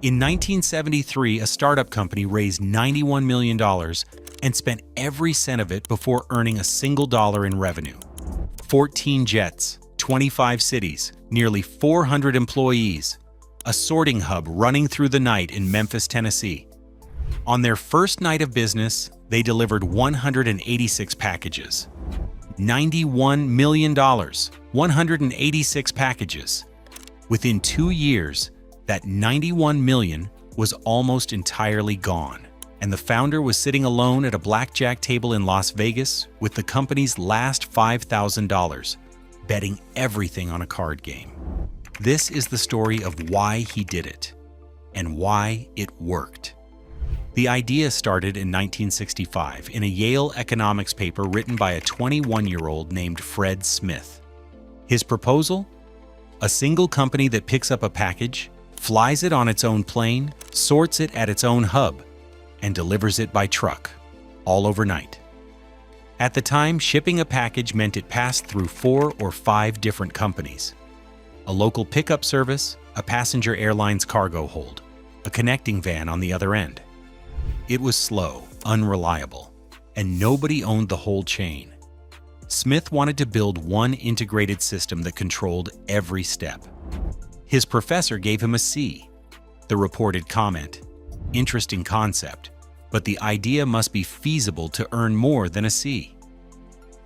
In 1973, a startup company raised $91 million and spent every cent of it before earning a single dollar in revenue. 14 jets, 25 cities, nearly 400 employees, a sorting hub running through the night in Memphis, Tennessee. On their first night of business, they delivered 186 packages. $91 million, 186 packages. Within 2 years, that $91 million was almost entirely gone, and the founder was sitting alone at a blackjack table in Las Vegas with the company's last $5,000, betting everything on a card game. This is the story of why he did it, and why it worked. The idea started in 1965 in a Yale economics paper written by a 21-year-old named Fred Smith. His proposal? A single company that picks up a package, flies it on its own plane, sorts it at its own hub, and delivers it by truck, all overnight. At the time, shipping a package meant it passed through 4 or 5 different companies. A local pickup service, a passenger airline's cargo hold, a connecting van on the other end. It was slow, unreliable, and nobody owned the whole chain. Smith wanted to build one integrated system that controlled every step. His professor gave him a C. The reported comment, "Interesting concept, but the idea must be feasible to earn more than a C."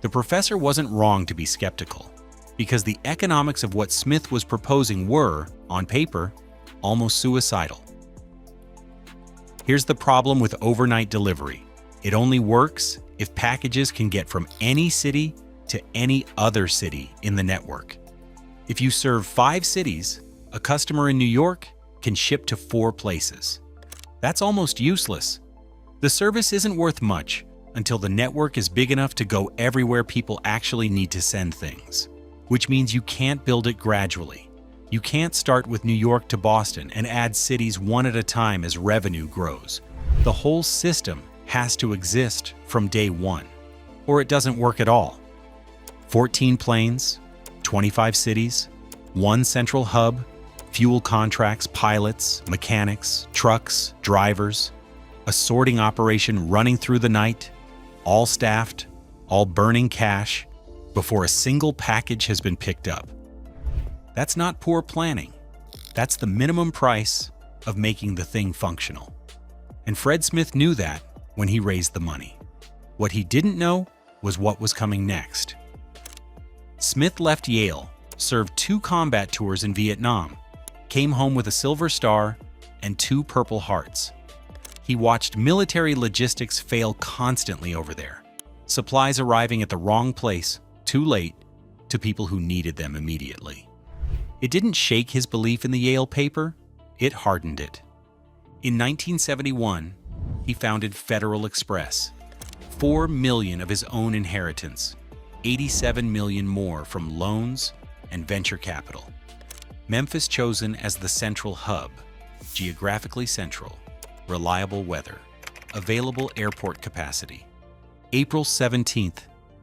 The professor wasn't wrong to be skeptical, because the economics of what Smith was proposing were, on paper, almost suicidal. Here's the problem with overnight delivery. It only works if packages can get from any city to any other city in the network. If you serve 5 cities, a customer in New York can ship to 4 places. That's almost useless. The service isn't worth much until the network is big enough to go everywhere people actually need to send things, which means you can't build it gradually. You can't start with New York to Boston and add cities one at a time as revenue grows. The whole system has to exist from day one, or it doesn't work at all. 14 planes, 25 cities, 1 central hub, fuel contracts, pilots, mechanics, trucks, drivers, a sorting operation running through the night, all staffed, all burning cash, before a single package has been picked up. That's not poor planning. That's the minimum price of making the thing functional. And Fred Smith knew that when he raised the money. What he didn't know was what was coming next. Smith left Yale, served 2 combat tours in Vietnam, came home with a Silver Star and 2 Purple Hearts. He watched military logistics fail constantly over there, supplies arriving at the wrong place, too late, to people who needed them immediately. It didn't shake his belief in the Yale paper, it hardened it. In 1971, he founded Federal Express, $4 million of his own inheritance, $87 million more from loans and venture capital. Memphis chosen as the central hub, geographically central, reliable weather, available airport capacity. April 17,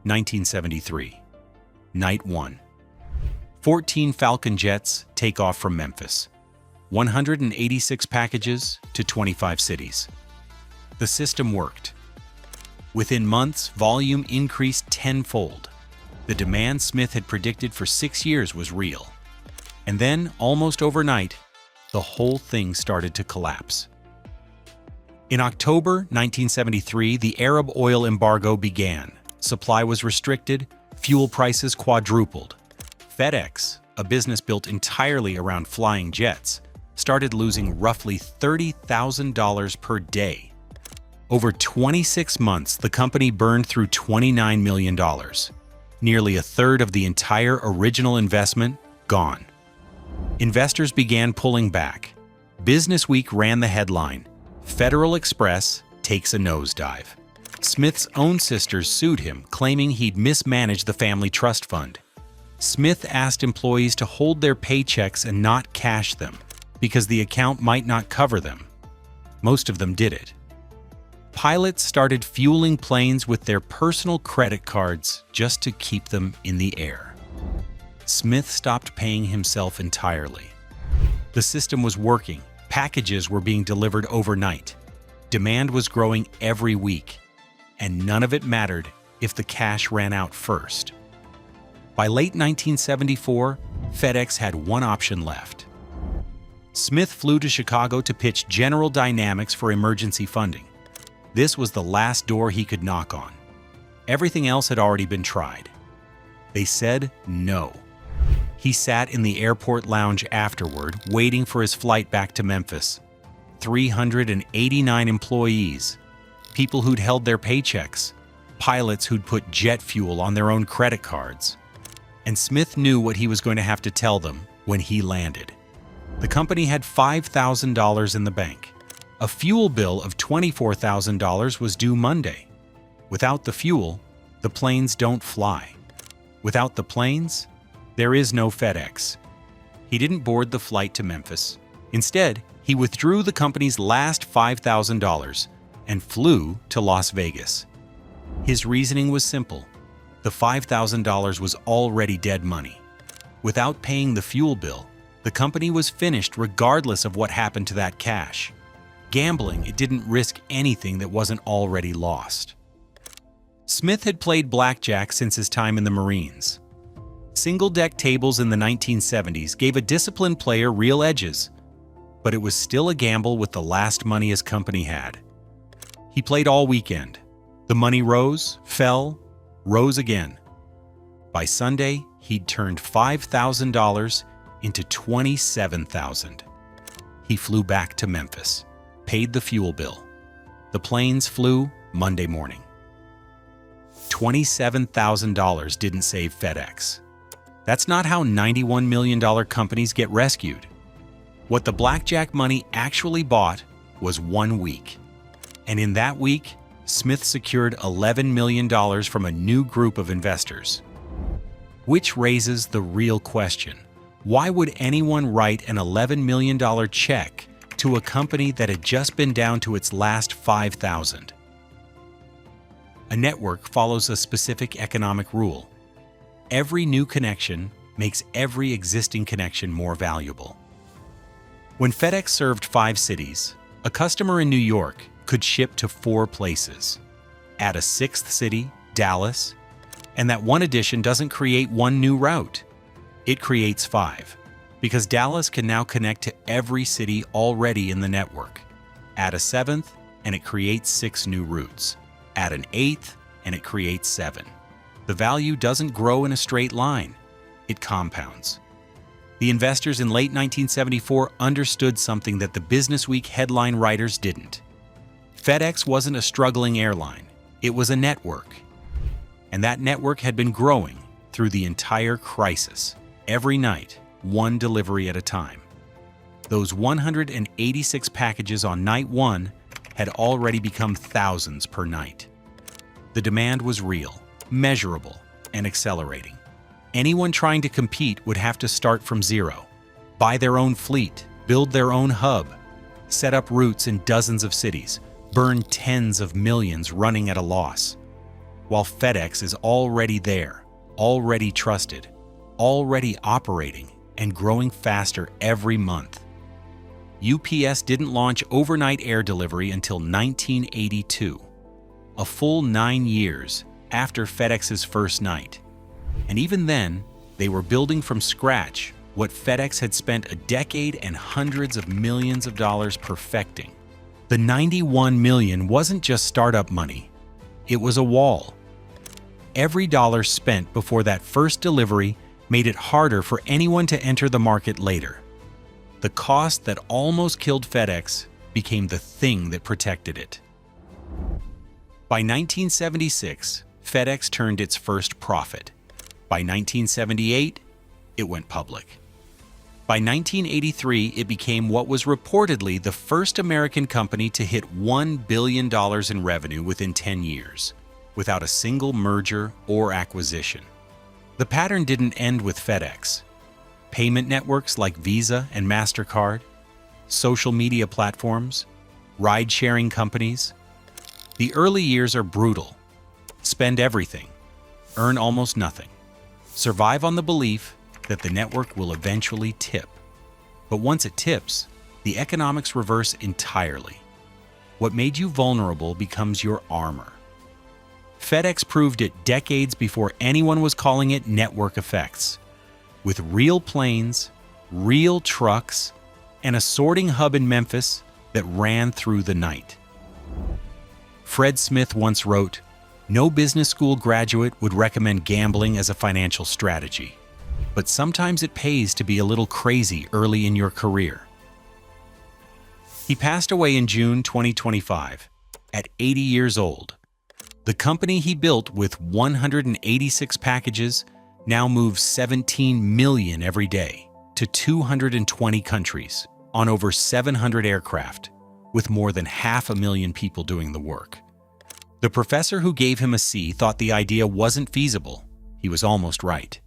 1973. Night 1. 14 Falcon jets take off from Memphis. 186 packages to 25 cities. The system worked. Within months, volume increased tenfold. The demand Smith had predicted for 6 years was real. And then, almost overnight, the whole thing started to collapse. In October 1973, the Arab oil embargo began. Supply was restricted, fuel prices quadrupled. FedEx, a business built entirely around flying jets, started losing roughly $30,000 per day. Over 26 months, the company burned through $29 million. Nearly a third of the entire original investment gone. Investors began pulling back. BusinessWeek ran the headline, "Federal Express takes a nosedive." Smith's own sisters sued him, claiming he'd mismanaged the family trust fund. Smith asked employees to hold their paychecks and not cash them, because the account might not cover them. Most of them did it. Pilots started fueling planes with their personal credit cards just to keep them in the air. Smith stopped paying himself entirely. The system was working, Packages were being delivered overnight. Demand was growing every week, and none of it mattered if the cash ran out first. By late 1974, FedEx had one option left. Smith flew to Chicago to pitch General Dynamics for emergency funding. This was the last door he could knock on. Everything else had already been tried. They said no. He sat in the airport lounge afterward, waiting for his flight back to Memphis. 389 employees, people who'd held their paychecks, pilots who'd put jet fuel on their own credit cards. And Smith knew what he was going to have to tell them when he landed. The company had $5,000 in the bank. A fuel bill of $24,000 was due Monday. Without the fuel, the planes don't fly. Without the planes, there is no FedEx. He didn't board the flight to Memphis. Instead, he withdrew the company's last $5,000 and flew to Las Vegas. His reasoning was simple. The $5,000 was already dead money. Without paying the fuel bill, the company was finished regardless of what happened to that cash. Gambling, it didn't risk anything that wasn't already lost. Smith had played blackjack since his time in the Marines. Single-deck tables in the 1970s gave a disciplined player real edges, but it was still a gamble with the last money his company had. He played all weekend. The money rose, fell, rose again. By Sunday, he'd turned $5,000 into $27,000. He flew back to Memphis, paid the fuel bill. The planes flew Monday morning. $27,000 didn't save FedEx. That's not how $91 million companies get rescued. What the blackjack money actually bought was 1 week. And in that week, Smith secured $11 million from a new group of investors. Which raises the real question. Why would anyone write an $11 million check to a company that had just been down to its last $5,000? A network follows a specific economic rule. Every new connection makes every existing connection more valuable. When FedEx served 5 cities, a customer in New York could ship to 4 places. Add a 6th city, Dallas, and that one addition doesn't create 1 new route. It creates 5, because Dallas can now connect to every city already in the network. Add a 7th, and it creates 6 new routes. Add an 8th, and it creates 7. The value doesn't grow in a straight line. It compounds. The investors in late 1974 understood something that the BusinessWeek headline writers didn't. FedEx wasn't a struggling airline. It was a network. And that network had been growing through the entire crisis. Every night, 1 delivery at a time. Those 186 packages on night 1 had already become thousands per night. The demand was real, measurable, and accelerating. Anyone trying to compete would have to start from zero, buy their own fleet, build their own hub, set up routes in dozens of cities, burn tens of millions running at a loss. While FedEx is already there, already trusted, already operating, and growing faster every month. UPS didn't launch overnight air delivery until 1982, a full 9 years after FedEx's first night. And even then, they were building from scratch what FedEx had spent a decade and hundreds of millions of dollars perfecting. The $91 million wasn't just startup money. It was a wall. Every dollar spent before that first delivery made it harder for anyone to enter the market later. The cost that almost killed FedEx became the thing that protected it. By 1976, FedEx turned its first profit. By 1978, it went public. By 1983, it became what was reportedly the first American company to hit $1 billion in revenue within 10 years, without a single merger or acquisition. The pattern didn't end with FedEx. Payment networks like Visa and MasterCard, social media platforms, ride-sharing companies. The early years are brutal. Spend everything, earn almost nothing, survive on the belief that the network will eventually tip. But once it tips, the economics reverse entirely. What made you vulnerable becomes your armor. FedEx proved it decades before anyone was calling it network effects. With real planes, real trucks, and a sorting hub in Memphis that ran through the night. Fred Smith once wrote, "No business school graduate would recommend gambling as a financial strategy, but sometimes it pays to be a little crazy early in your career." He passed away in June 2025, at 80 years old. The company he built with 186 packages now moves 17 million every day to 220 countries on over 700 aircraft, with more than 500,000 people doing the work. The professor who gave him a C thought the idea wasn't feasible. He was almost right.